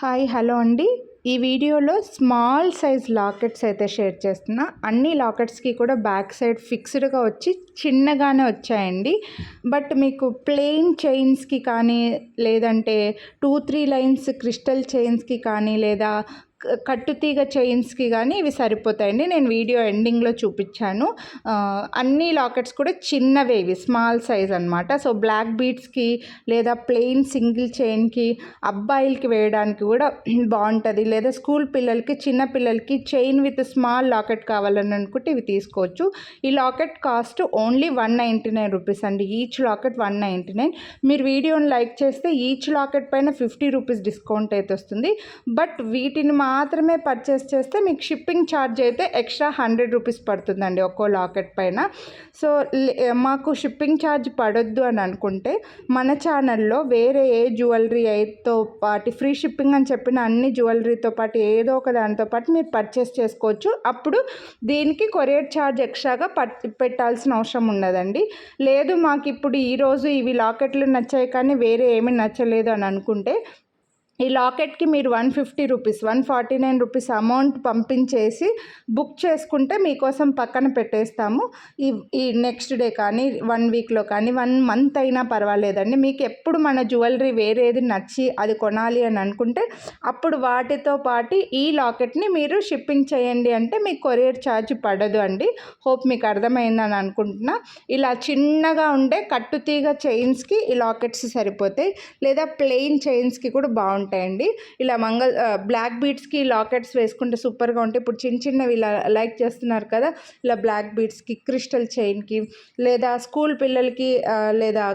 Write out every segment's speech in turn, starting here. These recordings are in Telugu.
హాయ్ హలో అండి. ఈ వీడియోలో స్మాల్ సైజ్ లాకెట్స్ అయితే షేర్ చేస్తున్నా. అన్ని లాకెట్స్కి కూడా బ్యాక్ సైడ్ ఫిక్స్డ్గా వచ్చి చిన్నగానే వచ్చాయండి. బట్ మీకు ప్లెయిన్ చైన్స్కి కానీ లేదంటే 2-3 లైన్స్ క్రిస్టల్ చైన్స్కి కానీ లేదా కట్టుతీగ చైన్స్కి కానీ ఇవి సరిపోతాయండి. నేను వీడియో ఎండింగ్లో చూపించాను. అన్ని లాకెట్స్ కూడా చిన్నవే, ఇవి స్మాల్ సైజ్ అనమాట. సో బ్లాక్ బీడ్స్కి లేదా ప్లెయిన్ సింగిల్ చైన్కి అబ్బాయిలకి వేయడానికి కూడా బాగుంటుంది. లేదా స్కూల్ పిల్లలకి, చిన్న పిల్లలకి చైన్ విత్ స్మాల్ లాకెట్ కావాలని అనుకుంటే ఇవి తీసుకోవచ్చు. ఈ లాకెట్ కాస్ట్ ఓన్లీ 199 రూపీస్ అండి. Each locket 199. మీరు వీడియోని లైక్ చేస్తే ఈచ్ లాకెట్ పైన 50 రూపీస్ డిస్కౌంట్ అయితే వస్తుంది. బట్ వీటిని మాత్రమే పర్చేస్ చేస్తే మీకు షిప్పింగ్ ఛార్జ్ అయితే ఎక్స్ట్రా 100 రూపీస్ పడుతుందండి ఒక్కో లాకెట్ పైన. సో మాకు షిప్పింగ్ ఛార్జ్ పడొద్దు అని అనుకుంటే మన ఛానల్లో వేరే ఏ జ్యువెలరీ అయితే పాటు ఫ్రీ షిప్పింగ్ అని చెప్పిన అన్ని జ్యువెలరీతో పాటు ఏదో ఒక దానితో పాటు మీరు పర్చేస్ చేసుకోవచ్చు. అప్పుడు దీనికి కొరియర్ ఛార్జ్ ఎక్స్ట్రాగా పెట్టాల్సిన అవసరం ఉండదండి. లేదు మాకు ఇప్పుడు ఈరోజు ఇవి లాకెట్లు నచ్చాయి కానీ వేరే ఏమీ నచ్చలేదు అని అనుకుంటే ఈ లాకెట్కి మీరు 150 రూపీస్ 149 రూపీస్ అమౌంట్ పంపించేసి బుక్ చేసుకుంటే మీకోసం పక్కన పెట్టేస్తాము. ఈ నెక్స్ట్ డే కానీ 1 వీక్లో కానీ 1 మంత్ అయినా పర్వాలేదండి. మీకు ఎప్పుడు మన జ్యువెలరీ వేరేది నచ్చి అది కొనాలి అని అనుకుంటే అప్పుడు వాటితో పాటు ఈ లాకెట్ని మీరు షిప్పింగ్ చేయండి అంటే మీకు కొరియర్ ఛార్జ్ పడదు అండి. హోప్ మీకు అర్థమైందని అనుకుంటున్నా. ఇలా చిన్నగా ఉండే కట్టుతీగ చైన్స్కి ఈ లాకెట్స్ సరిపోతాయి, లేదా ప్లెయిన్ చైన్స్కి కూడా బాగుంటాయి ఉంటాయండి. ఇలా బ్లాక్ బీడ్స్కి లాకెట్స్ వేసుకుంటే సూపర్గా ఉంటాయి. ఇప్పుడు చిన్న చిన్నవి ఇలా లైక్ చేస్తున్నారు కదా, ఇలా బ్లాక్ బీడ్స్కి, క్రిస్టల్ చైన్కి, లేదా స్కూల్ పిల్లలకి లేదా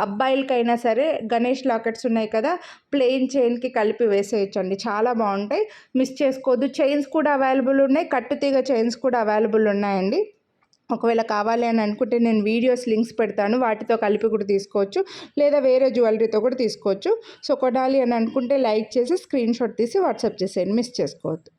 అబ్బాయిలకైనా సరే గణేష్ లాకెట్స్ ఉన్నాయి కదా, ప్లెయిన్ చైన్కి కలిపి వేసేయచ్చండి. చాలా బాగుంటాయి, మిస్ చేసుకోవద్దు. చైన్స్ కూడా అవైలబుల్ ఉన్నాయి, కట్టుతీగ చైన్స్ కూడా అవైలబుల్ ఉన్నాయండి. ఒకవేళ కావాలి అని అనుకుంటే నేను వీడియోస్ లింక్స్ పెడతాను, వాటితో కలిపి కూడా తీసుకోవచ్చు, లేదా వేరే జ్యువెలరీతో కూడా తీసుకోవచ్చు. సో కొనాలి అని అనుకుంటే లైక్ చేసి స్క్రీన్ షాట్ తీసి వాట్సాప్ చేసేయండి, మిస్ చేసుకోవద్దు.